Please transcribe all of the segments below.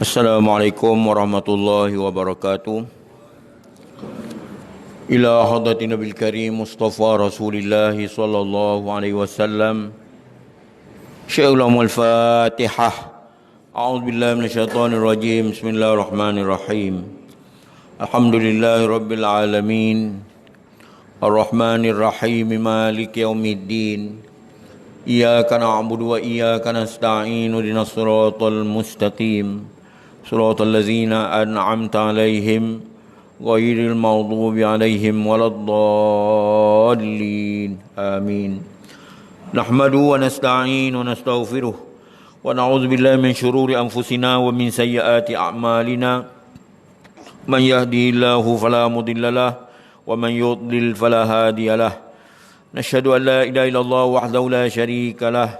Assalamualaikum warahmatullahi wabarakatuh. Ila hadratin Nabil Karim Mustafa Rasulillah sallallahu alaihi wasallam. Syai'ul Fatihah. A'udzu billahi minasyaitonir rajim. Bismillahirrahmanirrahim. Alhamdulillahi rabbil alamin. Arrahmanir rahim. Maliki yaumiddin. Iyyaka na'budu wa iyyaka nasta'in. Ihdinas siratal mustaqim. Siratal ladzina an'amta 'alaihim ghairil maghdubi 'alaihim waladdallin. Amin. Nahmadu wa nasta'in wa nastaghfiruh wa na'udzu billahi min shururi anfusina wa min sayyiati a'malina. Man yahdihillahu fala mudhillalah wa man yudlil fala hadiyalah. Nashhadu an la ilaha illallah wahdahu la syarika lah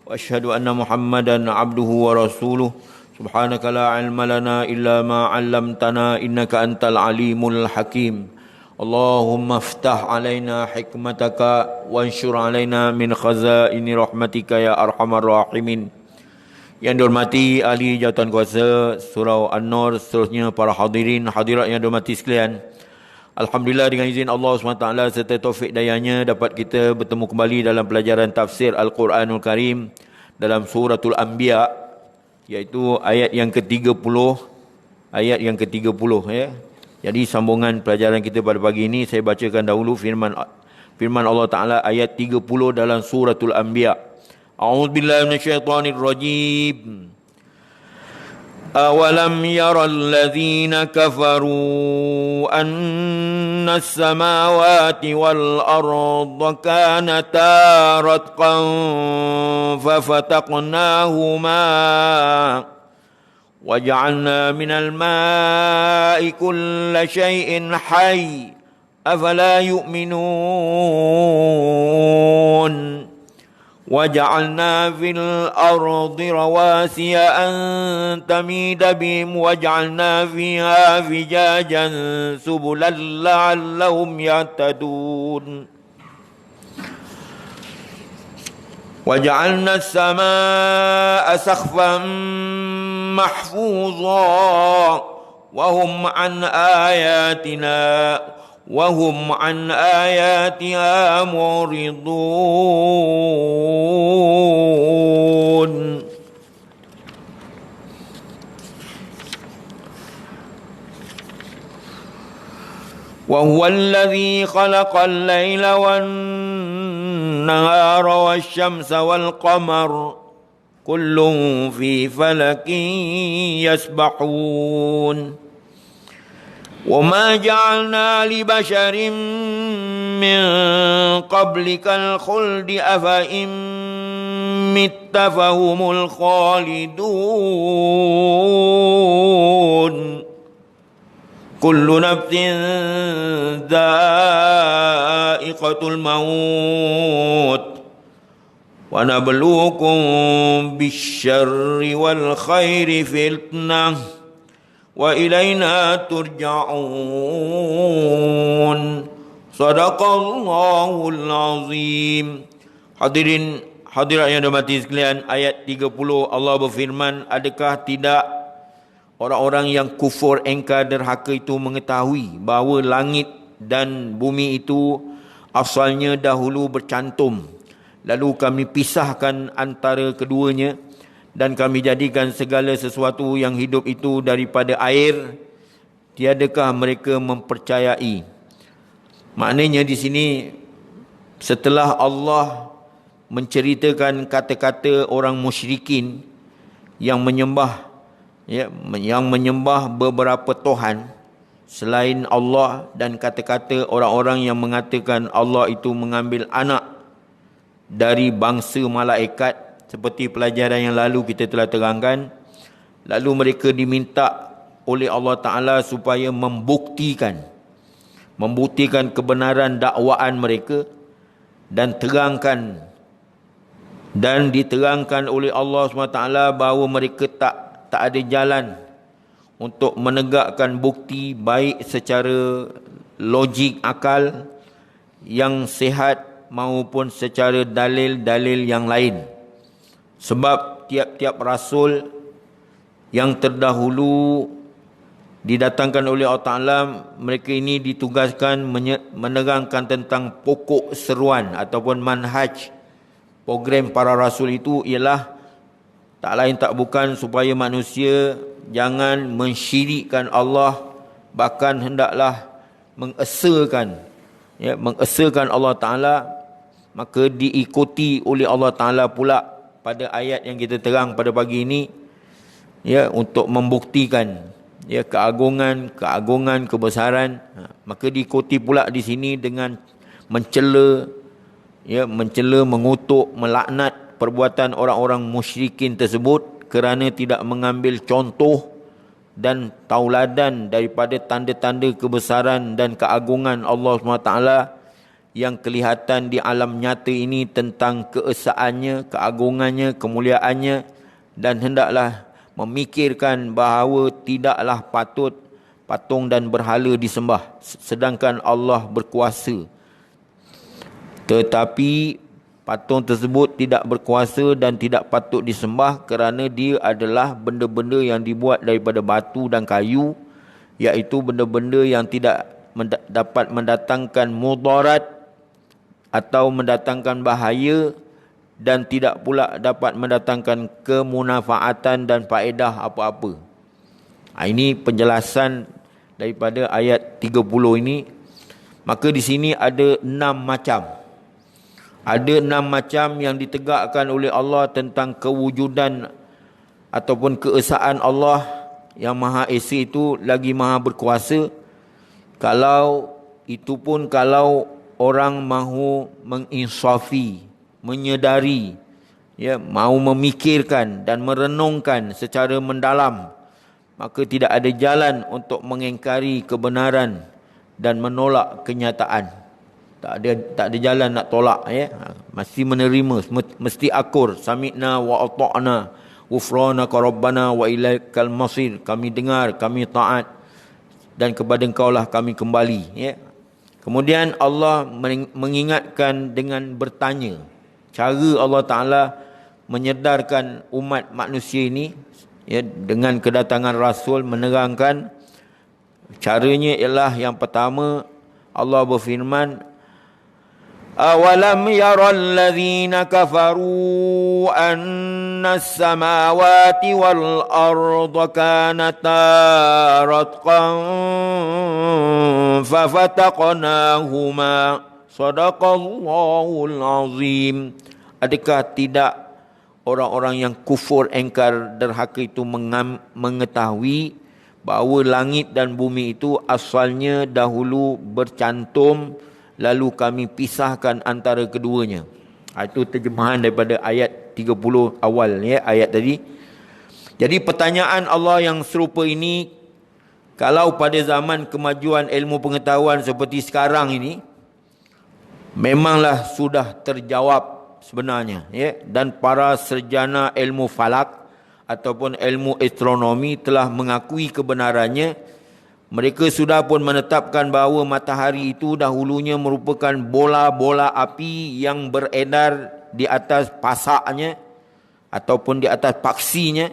wa asyhadu anna Muhammadan 'abduhu wa rasuluh. Subhanaka la ilma lana illa ma 'allamtana innaka antal alimul hakim. Allahumma iftah alaina hikmataka wanshur alaina min khazaini rahmatika ya arhamar rahimin. Yang dihormati ahli jawatan kuasa surau An-Nur, seterusnya para hadirin hadirat yang dihormati sekalian. Alhamdulillah, dengan izin Allah SWT serta taufik dayanya dapat kita bertemu kembali dalam pelajaran tafsir Al-Quranul Karim dalam suratul Anbiya, iaitu ayat yang ke-30, ya. Jadi sambungan pelajaran kita pada pagi ini, saya bacakan dahulu firman Allah Taala ayat 30 dalam suratul Anbiya. A'udzubillahi minasyaitonir rajim. Awalam yaral ladzina kafaru anna as-samawati wal arda kanata ratqan fafataqnahuma waja'alna minal ma'i kulla syai'in hayy afala yu'minun. وَجَعَلْنَا فِي الْأَرْضِ رَوَاسِيَ أَن تَمِيدَ بِهِمْ وَجَعَلْنَا فِيهَا فِجَاجًا سُبُلًا لَعَلَّهُمْ يَهْتَدُونَ وَجَعَلْنَا السَّمَاءَ سَقْفًا مَحْفُوظًا وهم عن آياتها معرضون. وهو الذي خلق الليل والنهار والشمس والقمر كل في فلك يسبحون. وما جعلنا لبشر من قبلك الخلد أفإن مت فهم الخالدون. كل نفس ذائقة الموت ونبلوكم بالشر والخير فتنة wa ilaina turja'un. Sadaqallahul azim. Hadirin hadirat yang dirahmati sekalian, ayat 30 Allah berfirman, adakah tidak orang-orang yang kufur, engkar, derhaka itu mengetahui bahawa langit dan bumi itu asalnya dahulu bercantum, lalu kami pisahkan antara keduanya, dan kami jadikan segala sesuatu yang hidup itu daripada air. Tiadakah mereka mempercayai? Maknanya di sini, setelah Allah menceritakan kata-kata orang musyrikin yang menyembah beberapa tuhan selain Allah, dan kata-kata orang-orang yang mengatakan Allah itu mengambil anak dari bangsa malaikat, seperti pelajaran yang lalu kita telah terangkan. Lalu mereka diminta oleh Allah Ta'ala supaya membuktikan kebenaran dakwaan mereka, dan diterangkan oleh Allah SWT bahawa mereka tak ada jalan untuk menegakkan bukti baik secara logik akal yang sihat maupun secara dalil-dalil yang lain. Sebab tiap-tiap rasul yang terdahulu didatangkan oleh Allah Ta'ala, mereka ini ditugaskan menerangkan tentang pokok seruan ataupun manhaj program para rasul itu ialah tak lain tak bukan supaya manusia jangan mensyirikkan Allah, bahkan hendaklah mengesahkan Allah Ta'ala, maka diikuti oleh Allah Ta'ala pula pada ayat yang kita terang pada pagi ini, untuk membuktikan keagungan kebesaran. Maka diikuti pula di sini dengan mencela, mengutuk, melaknat perbuatan orang-orang musyrikin tersebut kerana tidak mengambil contoh dan tauladan daripada tanda-tanda kebesaran dan keagungan Allah SWT yang kelihatan di alam nyata ini tentang keesaannya, keagungannya, kemuliaannya, dan hendaklah memikirkan bahawa tidaklah patut patung dan berhala disembah sedangkan Allah berkuasa. Tetapi patung tersebut tidak berkuasa dan tidak patut disembah kerana dia adalah benda-benda yang dibuat daripada batu dan kayu, iaitu benda-benda yang tidak dapat mendatangkan mudarat atau mendatangkan bahaya dan tidak pula dapat mendatangkan kemunafaatan dan faedah apa-apa. Ini penjelasan daripada ayat 30 ini. Maka di sini ada 6 macam. Ada 6 macam yang ditegakkan oleh Allah tentang kewujudan ataupun keesaan Allah yang Maha Esa itu lagi Maha Berkuasa. Kalau orang mahu menginsafi, menyedari, mahu memikirkan dan merenungkan secara mendalam, maka tidak ada jalan untuk mengingkari kebenaran dan menolak kenyataan. Tak ada jalan nak tolak, mesti menerima, mesti akur. Sami'na wa ata'na ghufranaka rabbana wa ilaikal masir. Kami dengar, kami taat, dan kepada Engkau lah kami kembali. Kemudian Allah mengingatkan dengan bertanya. Cara Allah Ta'ala menyedarkan umat manusia ini, dengan kedatangan Rasul, menerangkan caranya ialah yang pertama, Allah berfirman, أَوَلَمْ يَرَ الَّذِينَ كَفَرُوا أَنَّ السَّمَاوَاتِ وَالْأَرْضَ كَانَتَا رَتْقًا فَفَتَقْنَاهُمَا صَدَقَ اللَّهُ الْعَظِيمُ. Adakah tidak orang-orang yang kufur, engkar, derhaka itu mengetahui bahawa langit dan bumi itu asalnya dahulu bercantum, lalu kami pisahkan antara keduanya. Itu terjemahan daripada ayat 30 awal, ayat tadi. Jadi pertanyaan Allah yang serupa ini, kalau pada zaman kemajuan ilmu pengetahuan seperti sekarang ini, memanglah sudah terjawab sebenarnya, dan para sarjana ilmu falak ataupun ilmu astronomi telah mengakui kebenarannya. Mereka sudah pun menetapkan bahawa matahari itu dahulunya merupakan bola-bola api yang beredar di atas pasaknya ataupun di atas paksinya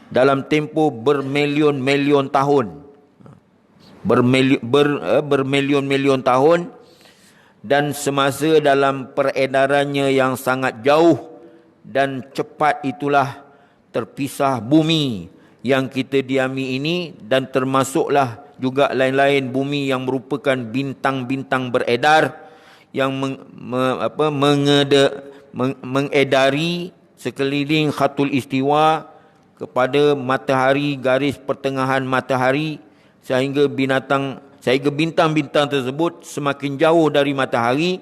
dalam tempoh bermilion-milion tahun. Bermilion-milion tahun, dan semasa dalam peredarannya yang sangat jauh dan cepat itulah terpisah bumi yang kita diami ini, dan termasuklah juga lain-lain bumi yang merupakan bintang-bintang beredar yang mengedari sekeliling khatul istiwa kepada matahari, garis pertengahan matahari, sehingga bintang-bintang tersebut semakin jauh dari matahari,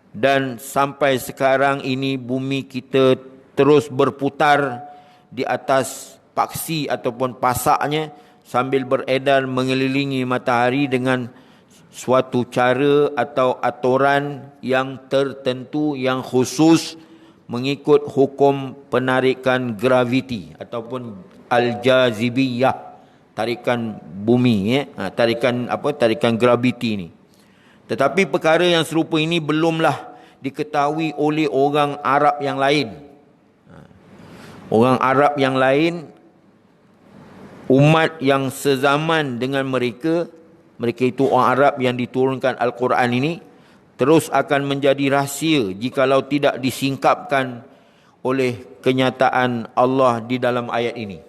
dan sampai sekarang ini bumi kita terus berputar di atas paksi ataupun pasaknya sambil beredar mengelilingi matahari dengan suatu cara atau aturan yang tertentu, yang khusus, mengikut hukum penarikan graviti ataupun al-jazibiyah, tarikan bumi, tarikan graviti ini. Tetapi perkara yang serupa ini belumlah diketahui oleh orang Arab yang lain. Orang Arab yang lain umat yang sezaman dengan mereka, mereka itu orang Arab yang diturunkan Al-Quran ini, terus akan menjadi rahsia jikalau tidak disingkapkan oleh kenyataan Allah di dalam ayat ini.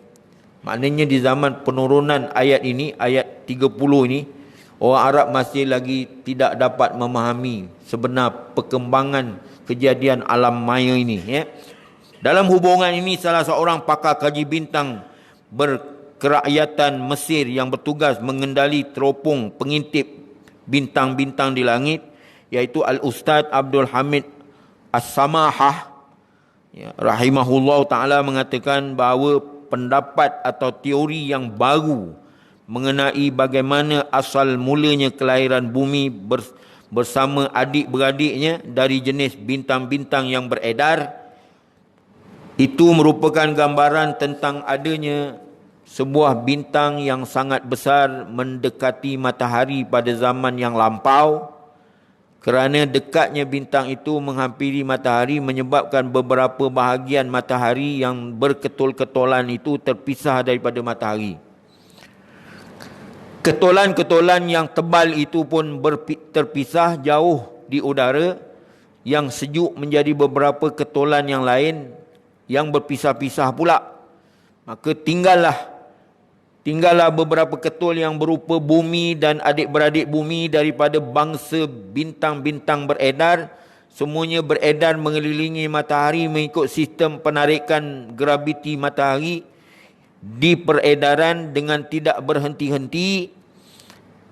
Maknanya di zaman penurunan ayat ini, ayat 30 ini, orang Arab masih lagi tidak dapat memahami sebenar perkembangan kejadian alam maya ini. Dalam hubungan ini, salah seorang pakar kaji bintang berkerakyatan Mesir yang bertugas mengendali teropong pengintip bintang-bintang di langit, iaitu Al-Ustaz Abdul Hamid As-Samahah, rahimahullah ta'ala, mengatakan bahawa pendapat atau teori yang baru mengenai bagaimana asal mulanya kelahiran bumi bersama adik-beradiknya dari jenis bintang-bintang yang beredar, itu merupakan gambaran tentang adanya sebuah bintang yang sangat besar mendekati matahari pada zaman yang lampau. Kerana dekatnya bintang itu menghampiri matahari menyebabkan beberapa bahagian matahari yang berketol-ketolan itu terpisah daripada matahari. Ketolan-ketolan yang tebal itu pun terpisah jauh di udara, yang sejuk menjadi beberapa ketolan yang lain yang berpisah-pisah pula. Maka tinggallah beberapa ketol yang berupa bumi dan adik-beradik bumi daripada bangsa bintang-bintang beredar. Semuanya beredar mengelilingi matahari mengikut sistem penarikan graviti matahari di peredaran dengan tidak berhenti-henti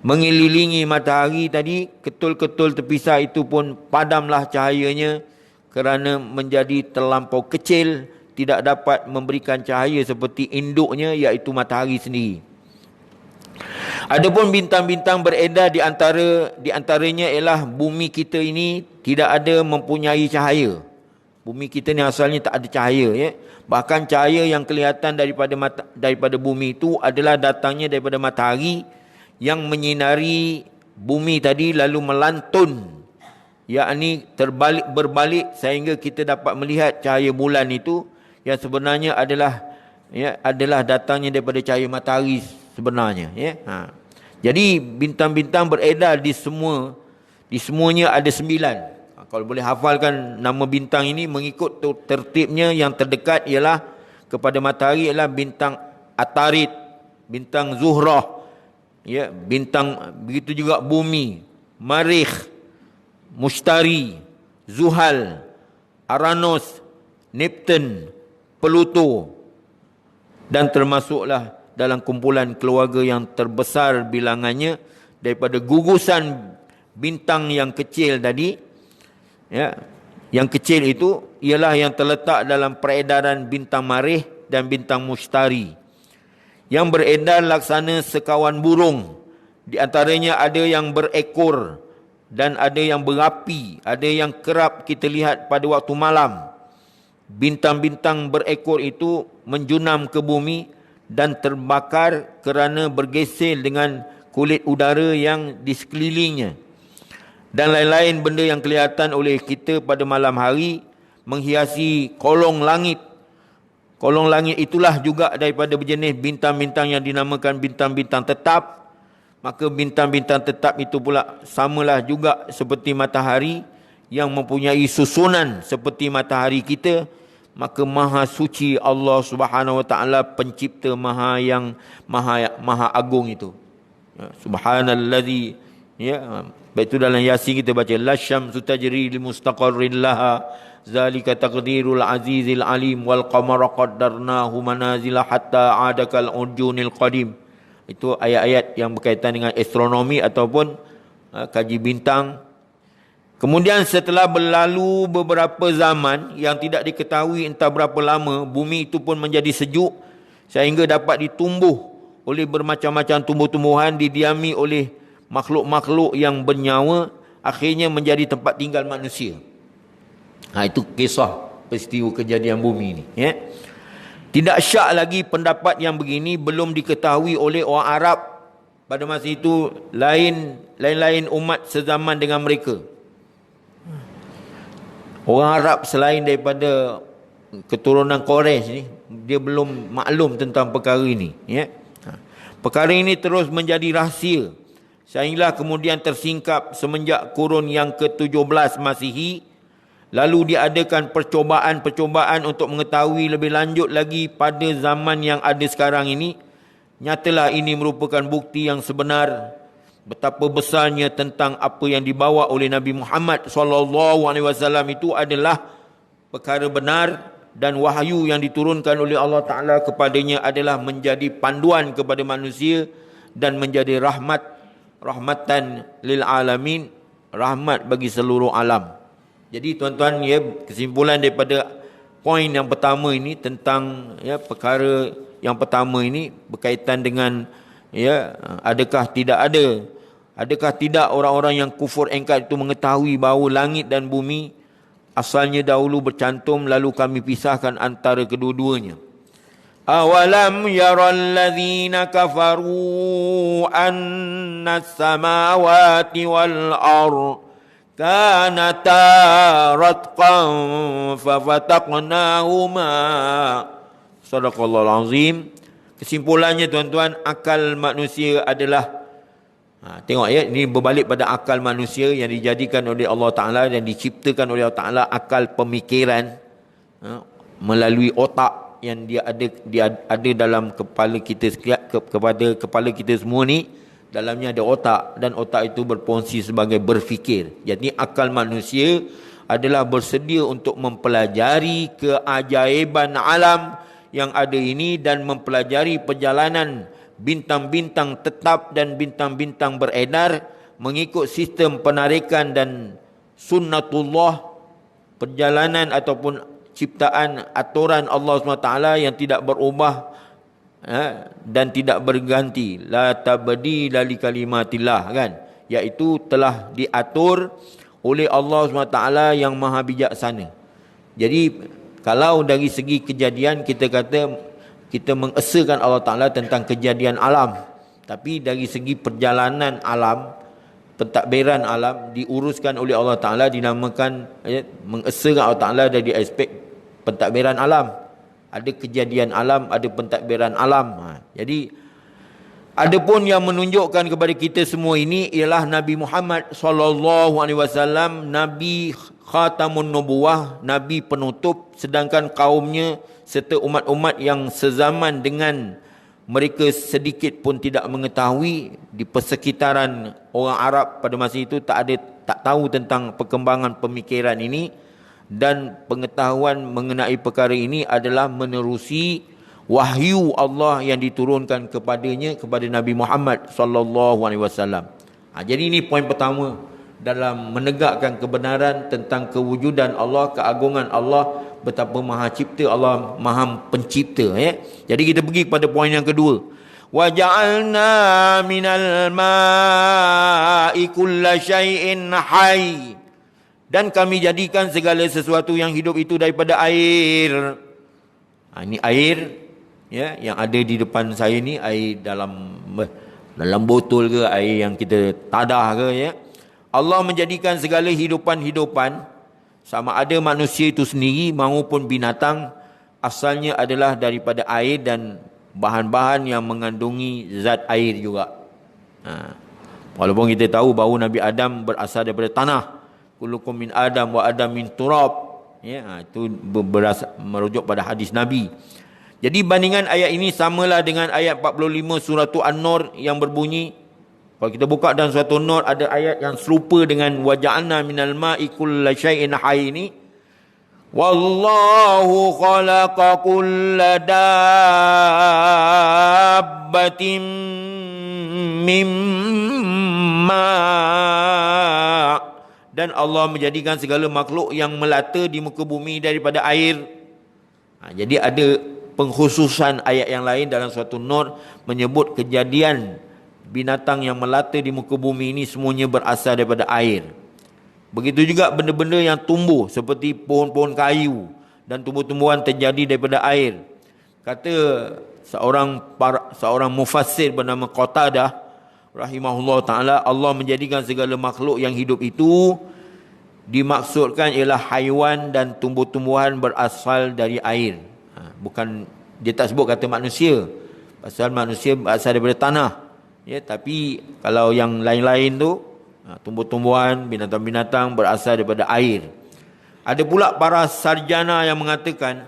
mengelilingi matahari tadi. Ketol-ketol terpisah itu pun padamlah cahayanya kerana menjadi terlampau kecil, tidak dapat memberikan cahaya seperti induknya, iaitu matahari sendiri. Adapun bintang-bintang beredar di antaranya ialah bumi kita ini tidak ada mempunyai cahaya. Bumi kita ni asalnya tak ada cahaya, Bahkan cahaya yang kelihatan daripada bumi itu adalah datangnya daripada matahari yang menyinari bumi tadi lalu melantun, yakni berbalik sehingga kita dapat melihat cahaya bulan itu yang sebenarnya adalah datangnya daripada cahaya matahari sebenarnya. Jadi bintang-bintang beredar di semuanya ada 9. Kalau boleh hafalkan nama bintang ini mengikut tertibnya, yang terdekat ialah kepada matahari ialah bintang Atarid, bintang Zuhrah, bintang, begitu juga bumi, Marikh, Mushtari, Zuhal, Aranos, Neptun, Pluto, dan termasuklah dalam kumpulan keluarga yang terbesar bilangannya daripada gugusan bintang yang kecil tadi. Yang kecil itu ialah yang terletak dalam peredaran bintang Marikh dan bintang Mushtari, yang beredar laksana sekawan burung. Di antaranya ada yang berekor dan ada yang berapi, ada yang kerap kita lihat pada waktu malam. Bintang-bintang berekor itu menjunam ke bumi dan terbakar kerana bergeser dengan kulit udara yang di sekelilingnya. Dan lain-lain benda yang kelihatan oleh kita pada malam hari menghiasi kolong langit. Kolong langit itulah juga daripada berjenis bintang-bintang yang dinamakan bintang-bintang tetap. Maka bintang-bintang tetap itu pula samalah juga seperti matahari yang mempunyai susunan seperti matahari kita. Maka maha suci Allah Subhanahu wa taala, pencipta maha agung itu. Subhanallazi, baik itu dalam Yasin kita baca, la syamsu tajri li mustaqarrin laha zalika taqdirul azizil alim wal qamara qaddarnahu manazila hatta adakal urjunil qadim. Itu ayat-ayat yang berkaitan dengan astronomi ataupun kaji bintang. Kemudian setelah berlalu beberapa zaman yang tidak diketahui entah berapa lama, bumi itu pun menjadi sejuk sehingga dapat ditumbuh oleh bermacam-macam tumbuh-tumbuhan, didiami oleh makhluk-makhluk yang bernyawa, akhirnya menjadi tempat tinggal manusia. Itu kisah peristiwa kejadian bumi ini. Tidak syak lagi pendapat yang begini belum diketahui oleh orang Arab pada masa itu, lain-lain umat sezaman dengan mereka. Orang Arab selain daripada keturunan Quraisy ni, dia belum maklum tentang perkara ini. Perkara ini terus menjadi rahsia sehinggalah kemudian tersingkap semenjak kurun yang ke-17 Masihi. Lalu diadakan percobaan-percobaan untuk mengetahui lebih lanjut lagi pada zaman yang ada sekarang ini. Nyatalah ini merupakan bukti yang sebenar betapa besarnya tentang apa yang dibawa oleh Nabi Muhammad SAW itu adalah perkara benar, dan wahyu yang diturunkan oleh Allah Ta'ala kepadanya adalah menjadi panduan kepada manusia dan menjadi rahmatan lil alamin, rahmat bagi seluruh alam. Jadi tuan-tuan, ya, kesimpulan daripada poin yang pertama ini tentang, ya, perkara yang pertama ini berkaitan dengan, ya, adakah tidak orang-orang yang kufur engkar itu mengetahui bahawa langit dan bumi asalnya dahulu bercantum lalu kami pisahkan antara kedua-duanya. Awalam yaral ladzina kafaru anna as-samawati wal ardh kanata ratqan fafataqnahuma. Sadaqallahul azim. Kesimpulannya tuan-tuan, akal manusia adalah, tengok ya, ini berbalik pada akal manusia yang dijadikan oleh Allah Ta'ala dan diciptakan oleh Allah Ta'ala, akal pemikiran melalui otak yang dia ada dalam kepala kita, kepada kepala kita semua ni. Dalamnya ada otak, dan otak itu berfungsi sebagai berfikir. Jadi akal manusia adalah bersedia untuk mempelajari keajaiban alam yang ada ini dan mempelajari perjalanan bintang-bintang tetap dan bintang-bintang beredar mengikut sistem penarikan dan sunnatullah, perjalanan ataupun ciptaan aturan Allah SWT yang tidak berubah dan tidak berganti. La tabdila li kalimatillah, kan, iaitu telah diatur oleh Allah SWT yang maha bijaksana. Jadi kalau dari segi kejadian kita kata kita mengesakan Allah Ta'ala tentang kejadian alam, tapi dari segi perjalanan alam, pentadbiran alam diuruskan oleh Allah Ta'ala, dinamakan mengesakan Allah Ta'ala dari aspek pentadbiran alam. Ada kejadian alam, ada pentadbiran alam. Jadi adapun yang menunjukkan kepada kita semua ini ialah Nabi Muhammad SAW, Nabi Khatamun Nubuwah, Nabi penutup, sedangkan kaumnya serta umat-umat yang sezaman dengan mereka sedikit pun tidak mengetahui. Di persekitaran orang Arab pada masa itu tak tahu tentang perkembangan pemikiran ini, dan pengetahuan mengenai perkara ini adalah menerusi wahyu Allah yang diturunkan kepadanya, kepada Nabi Muhammad SAW. Jadi ini poin pertama dalam menegakkan kebenaran tentang kewujudan Allah, keagungan Allah, betapa maha cipta Allah, maha pencipta. Jadi kita pergi pada poin yang kedua. Wa ja'alna minal ma'i kulla syai'in hayy. Dan kami jadikan segala sesuatu yang hidup itu daripada air. Ini air, ya, yang ada di depan saya ni, air dalam botol ke, air yang kita tadah ke, ya. Allah menjadikan segala hidupan-hidupan, sama ada manusia itu sendiri maupun binatang, asalnya adalah daripada air dan bahan-bahan yang mengandungi zat air juga. Walaupun kita tahu bahawa Nabi Adam berasal daripada tanah. Kullukum min Adam wa Adam min turab. Ya, itu merujuk pada hadis Nabi. Jadi bandingan ayat ini samalah dengan ayat 45 surah An-Nur yang berbunyi, kalau kita buka dalam surah An-Nur ada ayat yang serupa dengan waja'alna minal ma'i kulla syai'in hayy ini. Wallahu khalaqa kulla dabbatin mimma. Dan Allah menjadikan segala makhluk yang melata di muka bumi daripada air. Jadi ada pengkhususan ayat yang lain dalam suatu Nur menyebut kejadian binatang yang melata di muka bumi ini semuanya berasal daripada air. Begitu juga benda-benda yang tumbuh seperti pohon-pohon kayu dan tumbuh-tumbuhan terjadi daripada air. Kata seorang mufassir bernama Qatadah rahimahullah ta'ala, Allah menjadikan segala makhluk yang hidup itu dimaksudkan ialah haiwan dan tumbuh-tumbuhan berasal dari air. Bukan, dia tak sebut kata manusia. Pasal manusia berasal daripada tanah. Ya, tapi kalau yang lain-lain tu, tumbuh-tumbuhan, binatang-binatang berasal daripada air. Ada pula para sarjana yang mengatakan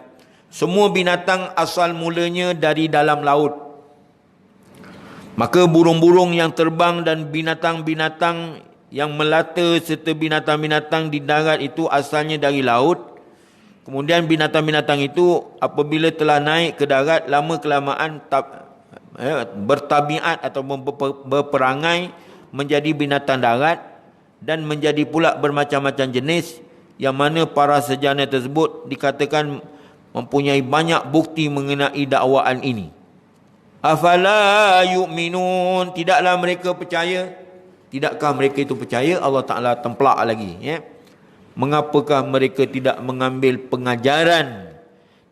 semua binatang asal mulanya dari dalam laut. Maka burung-burung yang terbang dan binatang-binatang yang melata serta binatang-binatang di darat itu asalnya dari laut. Kemudian binatang-binatang itu apabila telah naik ke darat, lama-kelamaan bertabiat atau berperangai menjadi binatang darat dan menjadi pula bermacam-macam jenis, yang mana para sarjana tersebut dikatakan mempunyai banyak bukti mengenai dakwaan ini. Afala yu'minun, tidaklah mereka percaya? Tidakkah mereka itu percaya? Allah Ta'ala templak lagi, ya. Mengapakah mereka tidak mengambil pengajaran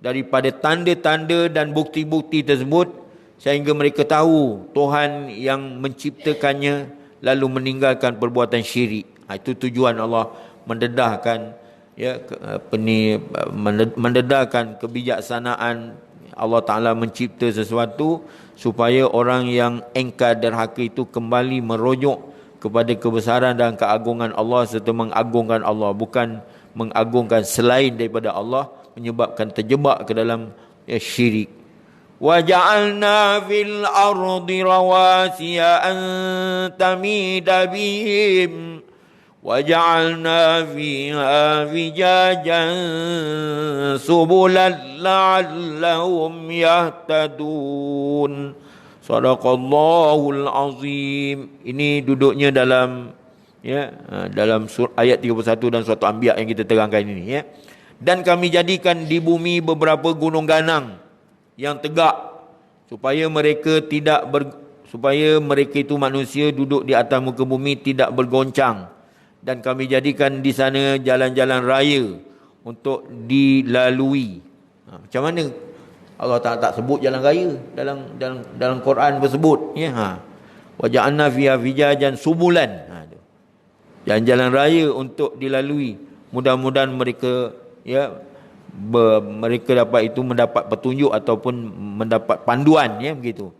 daripada tanda-tanda dan bukti-bukti tersebut sehingga mereka tahu Tuhan yang menciptakannya lalu meninggalkan perbuatan syirik. Itu tujuan Allah mendedahkan, ya, mendedahkan kebijaksanaan Allah Ta'ala mencipta sesuatu supaya orang yang engkar derhaka itu kembali merujuk kepada kebesaran dan keagungan Allah serta mengagungkan Allah, bukan mengagungkan selain daripada Allah, menyebabkan terjebak ke dalam syirik. Wa ja'alna fil ardi rawasiya an tamida bihim wa ja'alna fiha fijajan subulan la'allahum yahtadun. Sadaqallahul azim. Ini duduknya dalam, ya, dalam ayat 31 dan surah Anbiya yang kita terangkan ini, ya. Dan kami jadikan di bumi beberapa gunung ganang yang tegak supaya mereka itu manusia duduk di atas muka bumi tidak bergoncang, dan kami jadikan di sana jalan-jalan raya untuk dilalui. Macam mana Allah tak sebut jalan raya dalam Quran bersebut, ya. Wa ja'alna fiha fijajan subulan. Jalan-jalan raya untuk dilalui. Mudah-mudahan mereka, ya, mereka dapat mendapat petunjuk ataupun mendapat panduan, ya, begitu.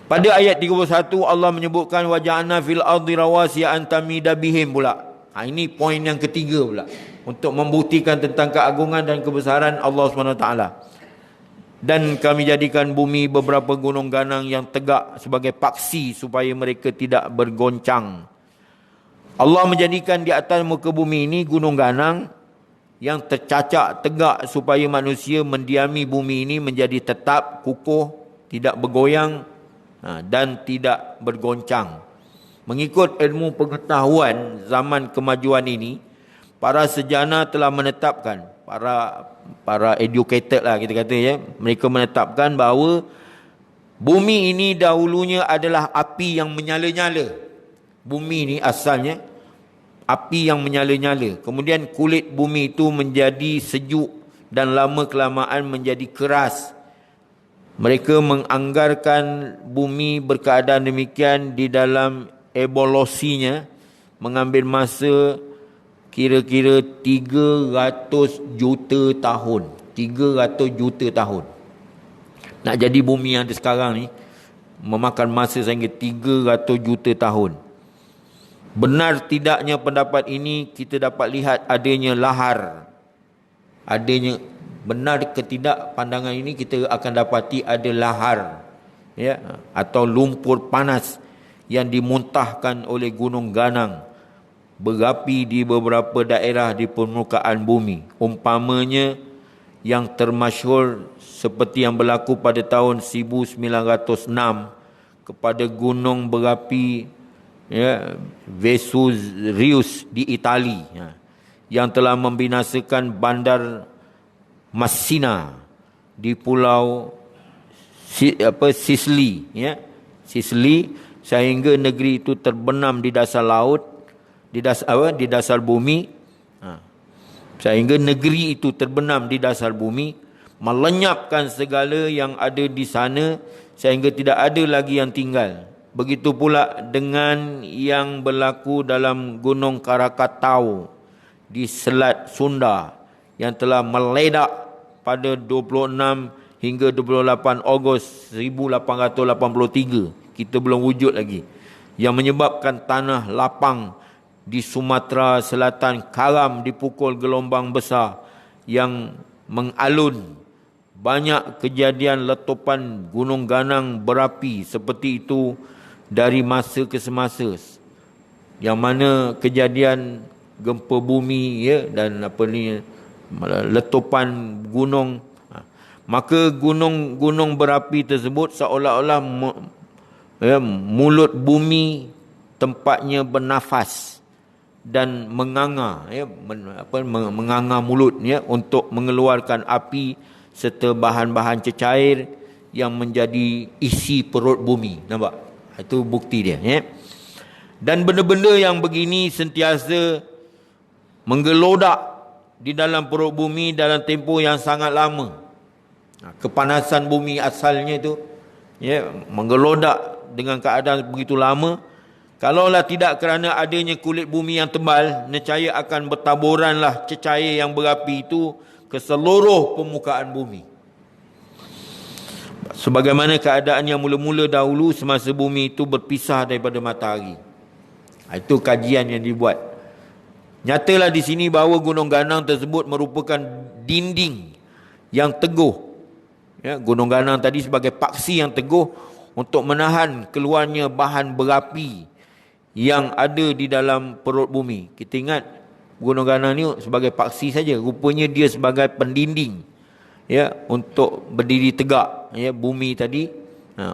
Pada ayat 31 Allah menyebutkan wa ja'alna fil ardi rawasiya an tamida bihim pula. Ini poin yang ketiga pula untuk membuktikan tentang keagungan dan kebesaran Allah SWT. Dan kami jadikan bumi beberapa gunung ganang yang tegak sebagai paksi supaya mereka tidak bergoncang. Allah menjadikan di atas muka bumi ini gunung ganang yang tercacak tegak supaya manusia mendiami bumi ini menjadi tetap, kukuh, tidak bergoyang dan tidak bergoncang. Mengikut ilmu pengetahuan zaman kemajuan ini, para sarjana telah menetapkan, para educated lah kita kata, ya, mereka menetapkan bahawa bumi ini dahulunya adalah api yang menyala-nyala. Bumi ini asalnya api yang menyala-nyala. Kemudian kulit bumi itu menjadi sejuk dan lama-kelamaan menjadi keras. Mereka menganggarkan bumi berkeadaan demikian di dalam evolusinya mengambil masa kira-kira 300 juta tahun. 300 juta tahun. Nak jadi bumi yang ada sekarang ni memakan masa sehingga 300 juta tahun. Benar tidaknya pendapat ini, kita dapat lihat adanya lahar. Benar ke tidak pandangan ini, kita akan dapati ada lahar, ya, atau lumpur panas yang dimuntahkan oleh gunung ganang berapi di beberapa daerah di permukaan bumi. Umpamanya yang termasyhur seperti yang berlaku pada tahun 1906 kepada gunung berapi, ya, Vesuvius di Itali, ya, yang telah membinasakan bandar Messina di pulau Sicily, ya, Sicily, sehingga negeri itu terbenam di dasar laut, di dasar bumi, sehingga negeri itu terbenam di dasar bumi, melenyapkan segala yang ada di sana sehingga tidak ada lagi yang tinggal. Begitu pula dengan yang berlaku dalam Gunung Krakatau di Selat Sunda yang telah meledak pada 26 hingga 28 Ogos 1883. Kita belum wujud lagi. Yang menyebabkan tanah lapang di Sumatera Selatan karam dipukul gelombang besar yang mengalun. Banyak kejadian letupan gunung ganang berapi seperti itu dari masa ke semasa. Yang mana kejadian gempa bumi ya, dan letupan gunung, maka gunung-gunung berapi tersebut seolah-olah mulut bumi tempatnya bernafas dan menganga ya, menganga mulut ya, untuk mengeluarkan api serta bahan-bahan cecair yang menjadi isi perut bumi. Nampak? Itu bukti dia ya. Dan benda-benda yang begini sentiasa menggelodak di dalam perut bumi dalam tempoh yang sangat lama. Kepanasan bumi asalnya itu ya, menggelodak dengan keadaan begitu lama. Kalaulah tidak kerana adanya kulit bumi yang tebal, nescaya akan bertaburanlah cecair yang berapi itu ke seluruh permukaan bumi. Sebagaimana keadaan yang mula-mula dahulu semasa bumi itu berpisah daripada matahari. Itu kajian yang dibuat. Nyatalah di sini bahawa gunung ganang tersebut merupakan dinding yang teguh. Ya, gunung ganang tadi sebagai paksi yang teguh untuk menahan keluarnya bahan berapi yang ada di dalam perut bumi. Kita ingat gunung ganang ni sebagai paksi saja, rupanya dia sebagai pendinding ya, untuk berdiri tegak ya, bumi tadi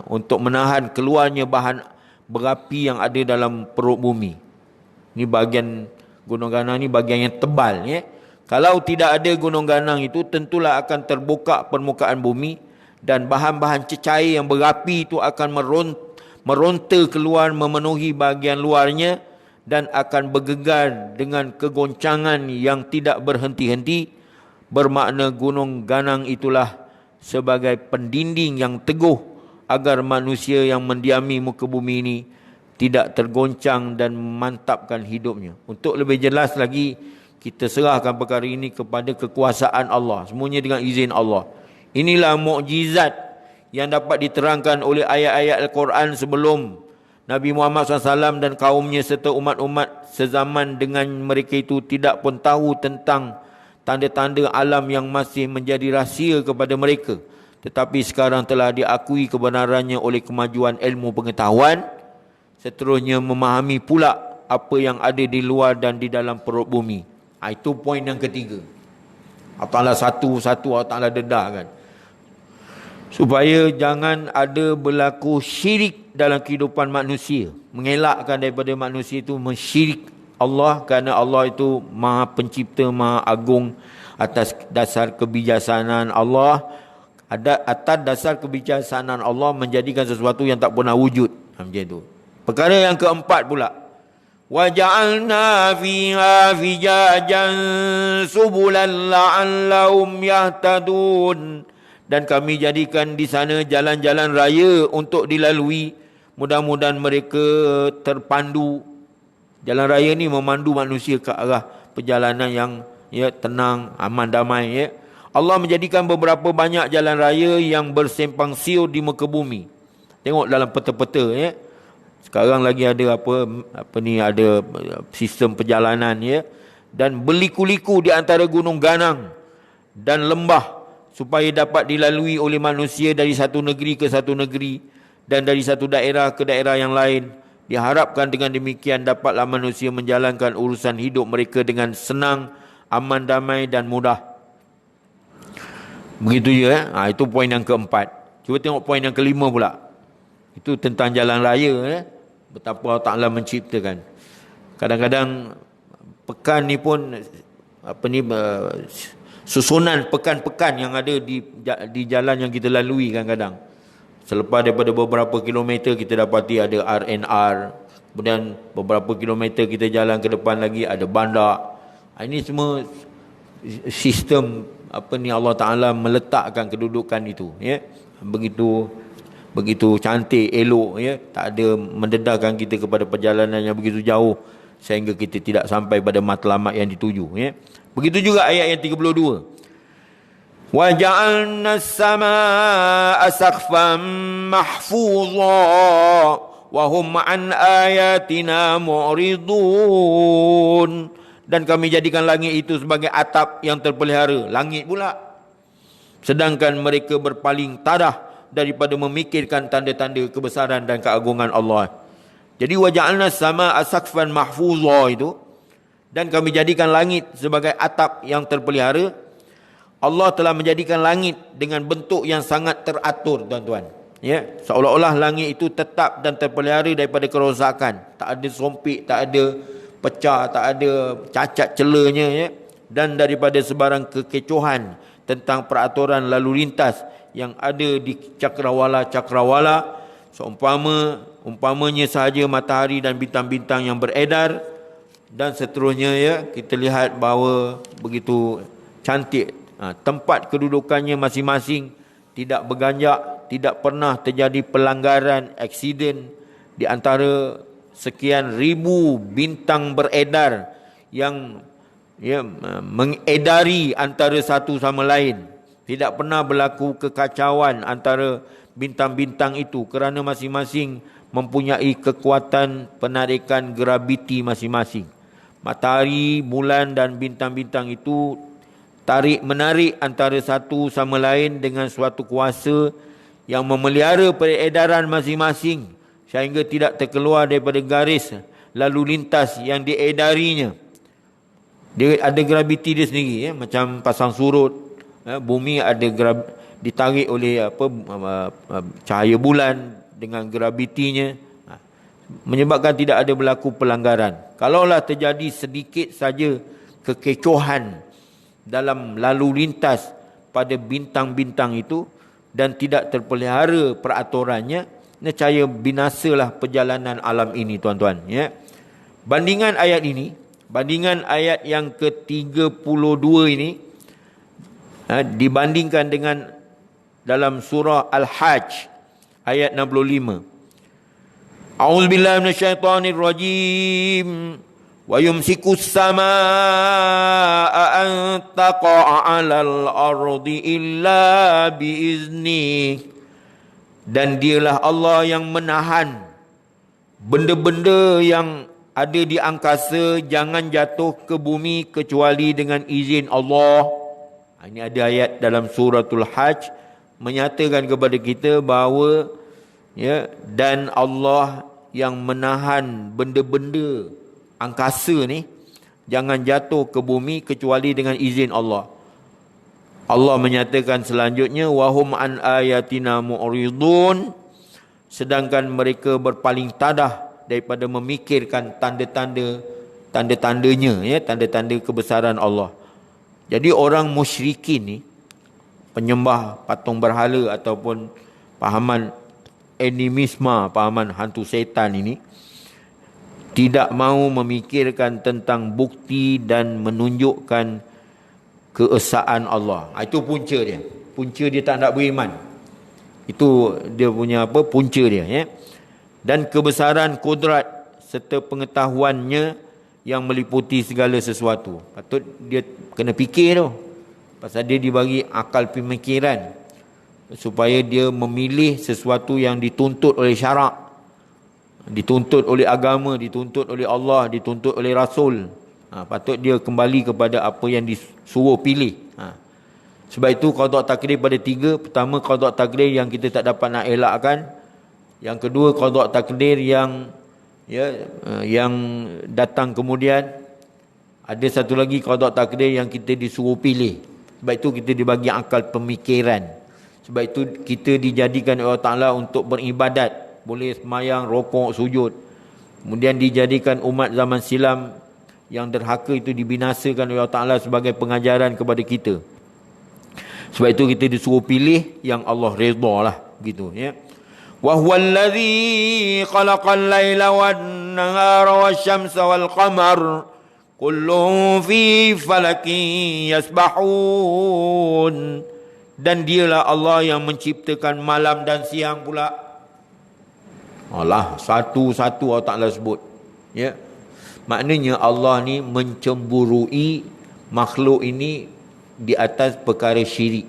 untuk menahan keluarnya bahan berapi yang ada dalam perut bumi. Ini bahagian gunung ganang ni bahagian yang tebal ya. Kalau tidak ada gunung ganang itu, tentulah akan terbuka permukaan bumi dan bahan-bahan cecair yang berapi itu akan meronta keluar memenuhi bahagian luarnya dan akan bergegar dengan kegoncangan yang tidak berhenti-henti. Bermakna gunung ganang itulah sebagai pendinding yang teguh agar manusia yang mendiami muka bumi ini tidak tergoncang dan memantapkan hidupnya. Untuk lebih jelas lagi, kita serahkan perkara ini kepada kekuasaan Allah. Semuanya dengan izin Allah. Inilah mukjizat yang dapat diterangkan oleh ayat-ayat Al-Quran sebelum Nabi Muhammad SAW dan kaumnya serta umat-umat sezaman dengan mereka itu tidak pun tahu tentang tanda-tanda alam yang masih menjadi rahsia kepada mereka. Tetapi sekarang telah diakui kebenarannya oleh kemajuan ilmu pengetahuan. Seterusnya memahami pula apa yang ada di luar dan di dalam perut bumi. Itu poin yang ketiga. Allah Ta'ala satu-satu Allah Ta'ala dedahkan. Supaya jangan ada berlaku syirik dalam kehidupan manusia. Mengelakkan daripada manusia itu mensyirik Allah, kerana Allah itu Maha Pencipta, Maha Agung atas dasar kebijaksanaan Allah. Atas dasar kebijaksanaan Allah menjadikan sesuatu yang tak pernah wujud. Macam itu. Perkara yang keempat pula. وَجَعَلْنَا فِيهَا فِجَاجًا سُبُلًا لَعَلَّهُمْ يَهْتَدُونَ. Dan kami jadikan di sana jalan-jalan raya untuk dilalui. Mudah-mudahan mereka terpandu. Jalan raya ni memandu manusia ke arah perjalanan yang ya, tenang, aman, damai ya. Allah menjadikan beberapa banyak jalan raya yang bersempang siur di muka bumi. Tengok dalam peta-peta ya. Sekarang lagi ada ada sistem perjalanan ya, dan berliku-liku di antara gunung ganang dan lembah supaya dapat dilalui oleh manusia dari satu negeri ke satu negeri dan dari satu daerah ke daerah yang lain. Diharapkan dengan demikian dapatlah manusia menjalankan urusan hidup mereka dengan senang, aman, damai dan mudah. Begitu je itu poin yang keempat. Cuba tengok poin yang kelima pula. Itu tentang jalan raya betapa Allah Ta'ala menciptakan. Kadang-kadang pekan ni pun susunan pekan-pekan yang ada di jalan yang kita lalui kadang-kadang. Selepas daripada beberapa kilometer kita dapati ada RNR, kemudian beberapa kilometer kita jalan ke depan lagi ada bandar. Ini semua sistem Allah Ta'ala meletakkan kedudukan itu ya. Begitu cantik, elok ya. Tak ada mendedahkan kita kepada perjalanan yang begitu jauh sehingga kita tidak sampai pada matlamat yang dituju ya. Begitu juga ayat yang 32. وَجَعَلْنَا السَّمَاءَ سَقْفًا مَحْفُوظًا وَهُمْ عَنْ آيَاتِنَا مُعْرِضُونَ. Dan kami jadikan langit itu sebagai atap yang terpelihara. Langit pula. Sedangkan mereka berpaling tadah daripada memikirkan tanda-tanda kebesaran dan keagungan Allah. Jadi waja'alna as-samaa'a saqfan mahfuzah itu, dan kami jadikan langit sebagai atap yang terpelihara. Allah telah menjadikan langit dengan bentuk yang sangat teratur, tuan-tuan. Ya, seolah-olah langit itu tetap dan terpelihara daripada kerosakan. Tak ada sompik, tak ada pecah, tak ada cacat celanya, ya. Dan daripada sebarang kekecohan tentang peraturan lalu lintas yang ada di cakrawala umpamanya sahaja matahari dan bintang-bintang yang beredar dan seterusnya, ya. Kita lihat bahawa begitu cantik tempat kedudukannya masing-masing, tidak berganjak, tidak pernah terjadi pelanggaran, aksiden di antara sekian ribu bintang beredar yang mengedari antara satu sama lain. Tidak pernah berlaku kekacauan antara bintang-bintang itu kerana masing-masing mempunyai kekuatan penarikan graviti masing-masing. Matahari, bulan dan bintang-bintang itu tarik-menarik antara satu sama lain dengan suatu kuasa yang memelihara peredaran masing-masing sehingga tidak terkeluar daripada garis lalu lintas yang diedarinya. Dia ada graviti dia sendiri, ya, macam pasang surut. Bumi ada ditarik oleh cahaya bulan dengan gravitinya, menyebabkan tidak ada berlaku pelanggaran. Kalaulah terjadi sedikit saja kekecohan dalam lalu lintas pada bintang-bintang itu dan tidak terpelihara peraturannya, nescaya binasalah perjalanan alam ini, tuan-tuan, ya. Bandingan ayat ini, bandingan ayat yang ke-32 ini dibandingkan dengan dalam surah Al-Hajj ayat 65. A'udzubillahi minasyaitonirrajim. Wa yumsikus samaa'a an taqa'a 'alal ardi illa biizni. Dan dialah Allah yang menahan benda-benda yang ada di angkasa jangan jatuh ke bumi kecuali dengan izin Allah. Ini ada ayat dalam suratul Hajj menyatakan kepada kita bahawa, ya, dan Allah yang menahan benda-benda angkasa ni jangan jatuh ke bumi kecuali dengan izin Allah. Allah menyatakan selanjutnya, wahum an ayatina mu'ridun, sedangkan mereka berpaling tadah daripada memikirkan tanda-tandanya, ya, tanda-tanda kebesaran Allah. Jadi orang musyrikin ni, penyembah patung berhala ataupun pahaman animisme, pahaman hantu setan ini, tidak mahu memikirkan tentang bukti dan menunjukkan keesaan Allah. Itu punca dia. Punca dia tak nak beriman. Itu dia punya punca dia, ya. Dan kebesaran kudrat serta pengetahuannya yang meliputi segala sesuatu. Patut dia kena fikir tu. Pasal dia dibagi akal pemikiran supaya dia memilih sesuatu yang dituntut oleh syarak, dituntut oleh agama, dituntut oleh Allah, dituntut oleh Rasul. Patut dia kembali kepada apa yang disuruh pilih. Sebab itu qada takdir pada tiga. Pertama, qada takdir yang kita tak dapat nak elakkan. Yang kedua, qada takdir yang datang kemudian. Ada satu lagi qada takdir yang kita disuruh pilih. Sebab itu kita dibagi akal pemikiran. Sebab itu kita dijadikan oleh Allah Ta'ala untuk beribadat. Boleh semayang, rokok, sujud. Kemudian dijadikan umat zaman silam yang derhaka itu dibinasakan oleh Allah Ta'ala sebagai pengajaran kepada kita. Sebab itu kita disuruh pilih yang Allah redha lah, gitu, ya. Wa huwallazi khalaqal laila wan nahara wasyamsa wal qamar kullun fi falakin yasbahun. Dan dialah Allah yang menciptakan malam dan siang pula. Allah satu-satu Allah Ta'ala sebut, ya. Maknanya Allah ni mencemburui makhluk ini di atas perkara syirik.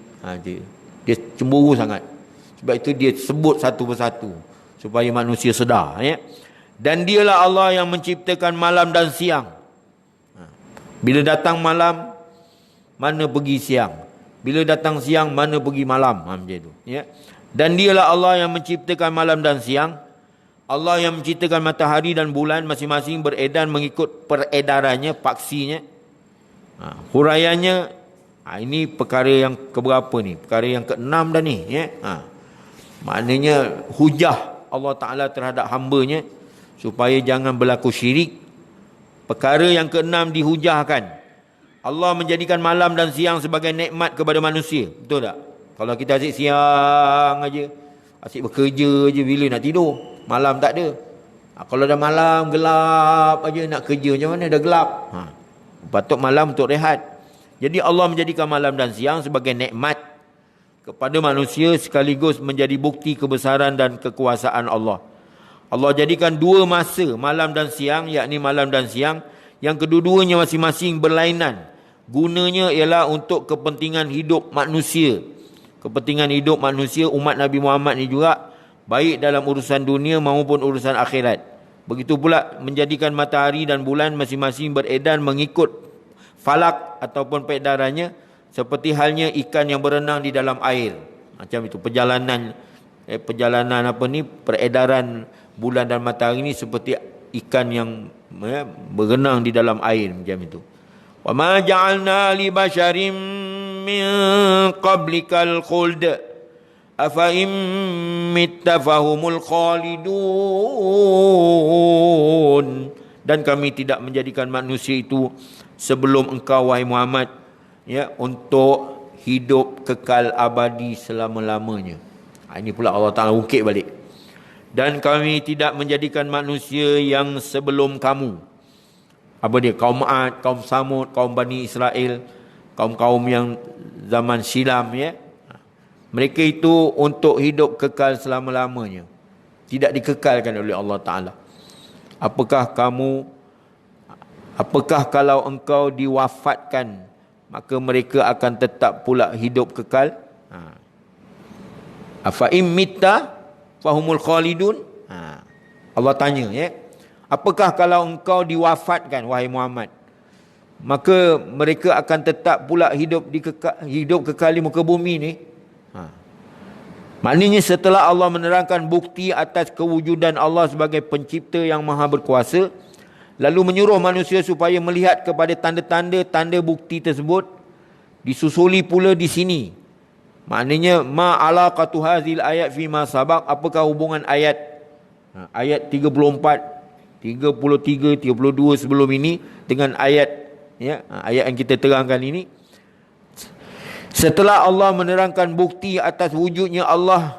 Dia cemburu sangat. Sebab itu dia sebut satu persatu supaya manusia sedar, ya. Dan dialah Allah yang menciptakan malam dan siang. Bila datang malam, mana pergi siang. Bila datang siang, mana pergi malam. Macam itu, ya. Dan dialah Allah yang menciptakan malam dan siang. Allah yang menciptakan matahari dan bulan masing-masing beredar mengikut peredarannya, paksinya. Huraiannya, ini perkara yang keberapa ni? Perkara yang ke-6 dah ni, ya. Maknanya hujah Allah Ta'ala terhadap hambanya supaya jangan berlaku syirik. Perkara yang ke-6 dihujahkan. Allah menjadikan malam dan siang sebagai nikmat kepada manusia. Betul tak? Kalau kita asyik siang aja, asyik bekerja aja, bila nak tidur? Malam tak ada. Kalau dah malam gelap aja, nak kerja macam mana? Dah gelap. Patut malam untuk rehat. Jadi Allah menjadikan malam dan siang sebagai nikmat kepada manusia sekaligus menjadi bukti kebesaran dan kekuasaan Allah. Allah jadikan dua masa, malam dan siang, yakni malam dan siang, yang kedua-duanya masing-masing berlainan. Gunanya ialah untuk kepentingan hidup manusia. Kepentingan hidup manusia, umat Nabi Muhammad ni juga, baik dalam urusan dunia maupun urusan akhirat. Begitu pula menjadikan matahari dan bulan masing-masing beredar mengikut falak ataupun peredarannya, seperti halnya ikan yang berenang di dalam air. Macam itu perjalanan peredaran bulan dan matahari ini seperti ikan yang berenang di dalam air, macam itu. Wa ma ja'alna li basharin min qablikal khuld afa in mitta fahumul khalidun. Dan kami tidak menjadikan manusia itu sebelum engkau, wahai Muhammad, ya, untuk hidup kekal abadi selama-lamanya. Ini pula Allah Ta'ala ungkit balik. Dan kami tidak menjadikan manusia yang sebelum kamu. Apa dia? Kaum Ad, kaum Samud, kaum Bani Israel, kaum-kaum yang zaman silam, ya. Mereka itu untuk hidup kekal selama-lamanya. Tidak dikekalkan oleh Allah Ta'ala. Apakah kalau engkau diwafatkan, maka mereka akan tetap pula hidup kekal? Afa im mitta fahumul khalidun. Allah tanya, ya. Apakah kalau engkau diwafatkan, wahai Muhammad, maka mereka akan tetap pula hidup kekal di muka bumi ni? Maknanya setelah Allah menerangkan bukti atas kewujudan Allah sebagai pencipta yang maha berkuasa, lalu menyuruh manusia supaya melihat kepada tanda bukti tersebut, disusuli pula di sini. Maknanya ma alaqatu hazil ayat fi ma sabaq, apakah hubungan ayat 34, 33, 32 sebelum ini dengan ayat, ya, ayat yang kita terangkan ini. Setelah Allah menerangkan bukti atas wujudnya Allah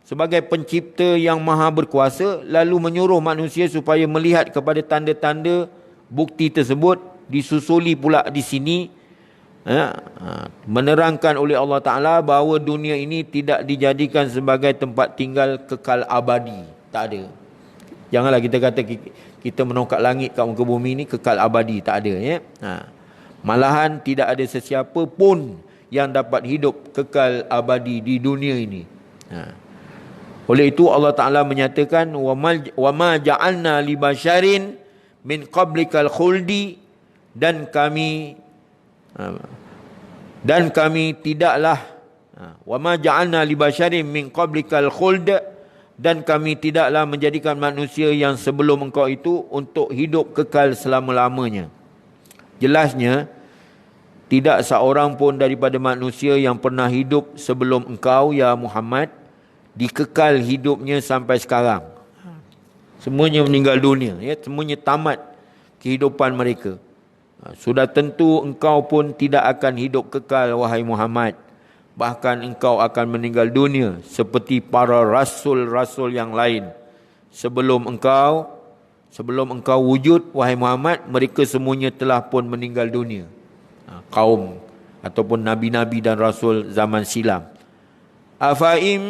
sebagai pencipta yang maha berkuasa, lalu menyuruh manusia supaya melihat kepada tanda-tanda bukti tersebut, disusuli pula di sini, menerangkan oleh Allah Ta'ala bahawa dunia ini tidak dijadikan sebagai tempat tinggal kekal abadi. Tak ada. Janganlah kita kata kita menongkak langit kat muka bumi ini kekal abadi. Tak ada, ya. Malahan tidak ada sesiapa pun yang dapat hidup kekal abadi di dunia ini. Oleh itu Allah Ta'ala menyatakan, wa ma ja'alna li basharin min qablikal khuldi, dan kami tidaklah, wa ma ja'alna li basharin min qablikal khuld, dan kami tidaklah menjadikan manusia yang sebelum engkau itu untuk hidup kekal selama-lamanya. Jelasnya tidak seorang pun daripada manusia yang pernah hidup sebelum engkau, ya Muhammad, dikekal hidupnya sampai sekarang. Semuanya meninggal dunia, ya, semuanya tamat kehidupan mereka. Sudah tentu engkau pun tidak akan hidup kekal, wahai Muhammad. Bahkan engkau akan meninggal dunia seperti para rasul-rasul yang lain. Sebelum engkau wujud, wahai Muhammad, mereka semuanya telah pun meninggal dunia. Kaum ataupun nabi-nabi dan rasul zaman silam. Afa im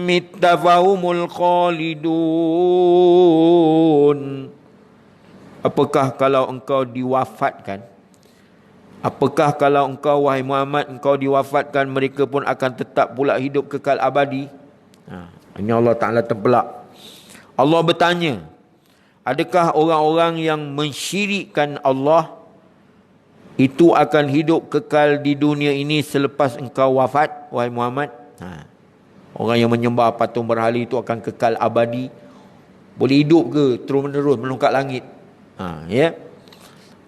mittafahumul khalidun. Apakah kalau engkau diwafatkan, Apakah kalau engkau wahai Muhammad engkau diwafatkan mereka pun akan tetap pula hidup kekal abadi? Ini Allah Ta'ala tempelak. Allah bertanya, adakah orang-orang yang mensyirikkan Allah itu akan hidup kekal di dunia ini selepas engkau wafat wahai Muhammad? Orang yang menyembah patung berhala itu akan kekal abadi? Boleh hidup ke terus menerus melongkat langit? Ya.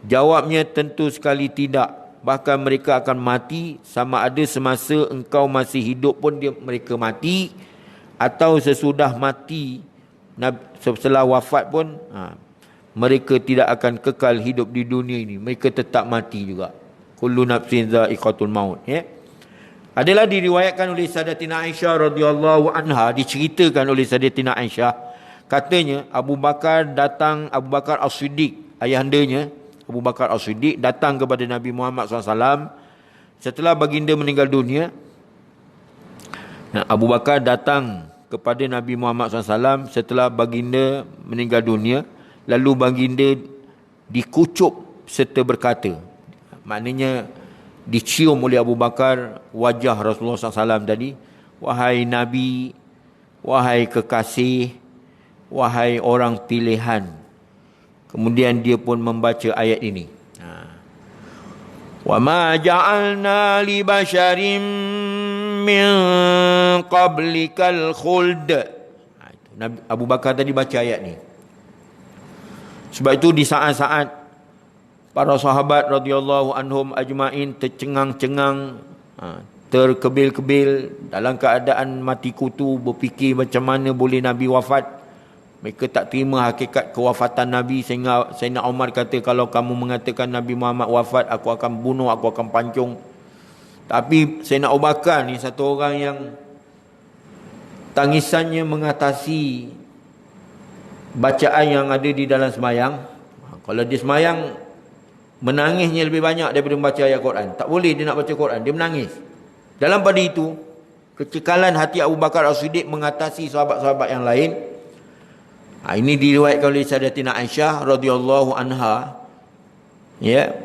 Jawabnya tentu sekali tidak. Bahkan mereka akan mati, sama ada semasa engkau masih hidup pun mereka mati, atau sesudah mati setelah wafat pun mereka tidak akan kekal hidup di dunia ini. Mereka tetap mati juga. Kullu nafsin dha'iqatul maut. Ya. Adalah diriwayatkan oleh Sayyidatina Aisyah radhiyallahu anha, diceritakan oleh Sayyidatina Aisyah, katanya Abu Bakar As-Siddiq, ayahandanya Abu Bakar As-Siddiq datang kepada Nabi Muhammad SAW setelah baginda meninggal dunia. Abu Bakar datang kepada Nabi Muhammad SAW setelah baginda meninggal dunia. Lalu baginda dikucup serta berkata, maknanya dicium oleh Abu Bakar wajah Rasulullah SAW tadi, wahai Nabi, wahai kekasih, wahai orang pilihan. Kemudian dia pun membaca ayat ini. Wa ma ja'alna li basharin min qablikal khuld. Abu Bakar tadi baca ayat ni. Sebab itu di saat-saat para sahabat radhiyallahu anhum ajmain tercengang-cengang, terkebil-kebil dalam keadaan mati kutu, berfikir macam mana boleh Nabi wafat. Mereka tak terima hakikat kewafatan Nabi, sehingga Sayyidina Umar kata, kalau kamu mengatakan Nabi Muhammad wafat, aku akan bunuh, aku akan pancung. Tapi Sayyidina Abu Bakar ni satu orang yang tangisannya mengatasi bacaan yang ada di dalam semayang. Kalau dia semayang, menangisnya lebih banyak daripada membaca ayat Quran. Tak boleh dia nak baca Quran, dia menangis. Dalam pada itu, kecekalan hati Abu Bakar As-Siddiq mengatasi sahabat-sahabat yang lain. Ini diriwayatkan oleh Sayyidatina Aisyah radhiyallahu anha. Ya.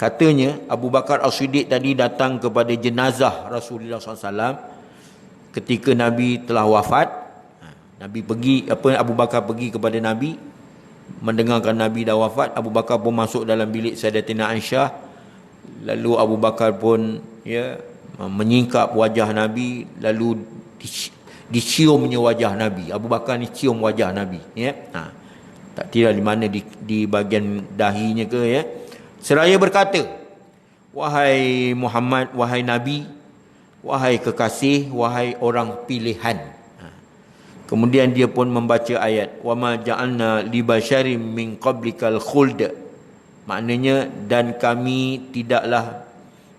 Katanya Abu Bakar As-Siddiq tadi datang kepada jenazah Rasulullah SAW ketika Nabi telah wafat. Abu Bakar pergi kepada Nabi, mendengarkan Nabi dah wafat. Abu Bakar pun masuk dalam bilik Sayyidatina Aisyah. Lalu Abu Bakar pun menyingkap wajah Nabi, lalu diciumnya wajah Nabi. Abu Bakar ni cium wajah Nabi, ya. Tak kira di mana, di bahagian dahinya ke, ya. Seraya berkata, wahai Muhammad, wahai Nabi, wahai kekasih, wahai orang pilihan. Kemudian dia pun membaca ayat, wa ma ja'alna li basyarin min qablikal khuld. Maknanya, dan kami tidaklah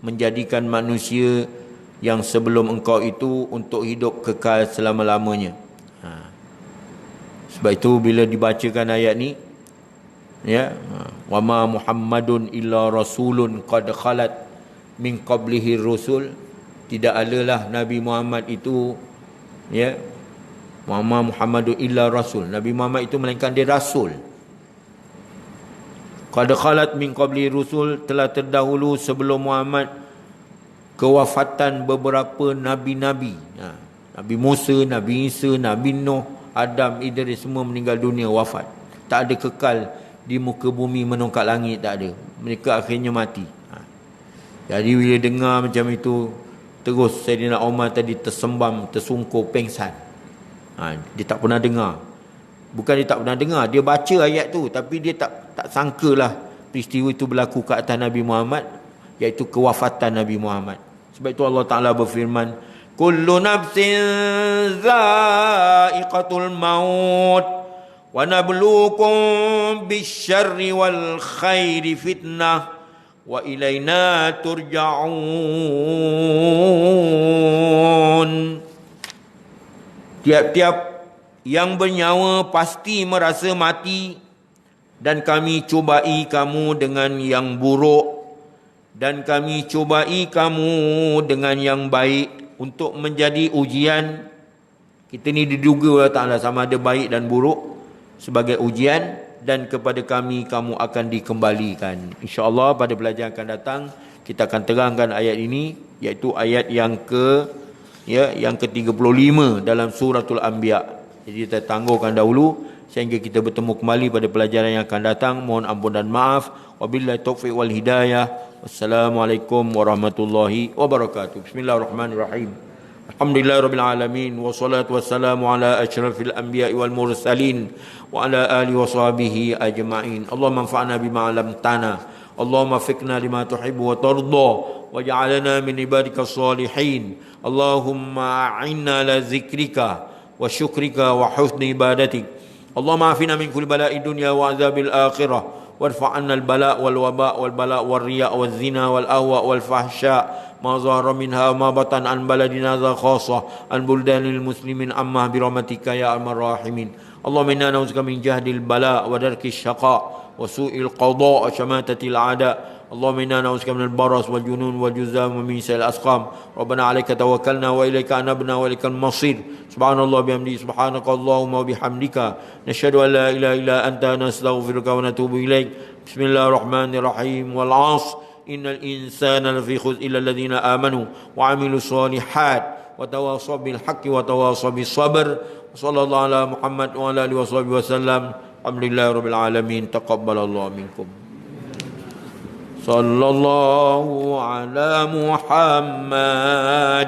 menjadikan manusia yang sebelum engkau itu untuk hidup kekal selama-lamanya. Sebab itu bila dibacakan ayat ni, ya, wa ma Muhammadun illa rasulun qad khalat min qablihi rusul, tidak adalah Nabi Muhammad itu, ya, wa ma Muhammadun illa rasul, Nabi Muhammad itu melainkan dia rasul. Qad khalat min qablihi rusul, telah terdahulu sebelum Muhammad kewafatan beberapa nabi-nabi. Nabi Musa, Nabi Isa, Nabi Nuh, Adam, Idris, semua meninggal dunia, wafat. Tak ada kekal di muka bumi menongkat langit, tak ada. Mereka akhirnya mati. Jadi bila dengar macam itu, terus Sayyidina Umar tadi tersembam, tersungkur, pengsan. Dia tak pernah dengar. Bukan dia tak pernah dengar, dia baca ayat tu, tapi dia tak sangkalah peristiwa itu berlaku ke atas Nabi Muhammad, iaitu kewafatan Nabi Muhammad. Sebab itu Allah Ta'ala berfirman, kullu nafsin dha'iqatul maut wa nabluukum bisyarri wal khairi fitnah wa ilaina turja'un. Tiap-tiap yang bernyawa pasti merasa mati, dan kami cubai kamu dengan yang buruk, dan kami cubai kamu dengan yang baik untuk menjadi ujian. Kita ni diduga Allah Ta'ala sama ada baik dan buruk sebagai ujian. dan kepada kami kamu akan dikembalikan. InsyaAllah pada pelajaran akan datang kita akan terangkan ayat ini, iaitu ayat yang ke-35 dalam suratul Anbiya. Jadi kita tangguhkan dahulu sehingga kita bertemu kembali pada pelajaran yang akan datang. Mohon ampun dan maaf. Wabillahi taufiq wal hidayah. Wassalamualaikum warahmatullahi wabarakatuh. Bismillahirrahmanirrahim. Alhamdulillahirabbil alamin wassalatu wassalamu ala asyrafil anbiya'i wal mursalin wa ala alihi washabihi ajma'in. Allahumma anfa'na bima 'allamtana. Allahumma fiqna lima tuhibbu wa tarda waj'alna min ibadikas salihin. Allahumma a'inna ala zikrika wa syukrika wa husni ibadatik. Allahumma afina min kulli bala'i dunya wa azabil akhirah. وارفع عنا البلاء والوباء والبلاء والرياء والزنا والأهواء والفحشاء ما ظهر منها وما بطن عن بلدنا ذا خاصة عن بلدان المسلمين عما برحمتك يا أرحم الراحمين. اللهم إنا نعوذ بك من جهد البلاء ودرك الشقاء وسوء القضاء وشماتة الأعداء. اللهم إنا نعوذ بك من البرص والجنون والجذام ومن سائر الأسقام. ربنا عليك توكلنا وإليك أنبنا وإليك المصير. سبحان الله بحمده سبحانك اللهم وبحمدك نشهد أن لا إله إلا أنت نستغفرك ونتوب إليك. بسم الله الرحمن الرحيم والعصر إن الإنسان لفي خسر إلا الذين آمنوا وعملوا الصالحات وتواصوا بالحق وتواصوا بالصبر. صلى الله على محمد وعلى آله وصحبه وسلم. الحمد لله رب العالمين. تقبل الله منكم. صلى الله على محمد.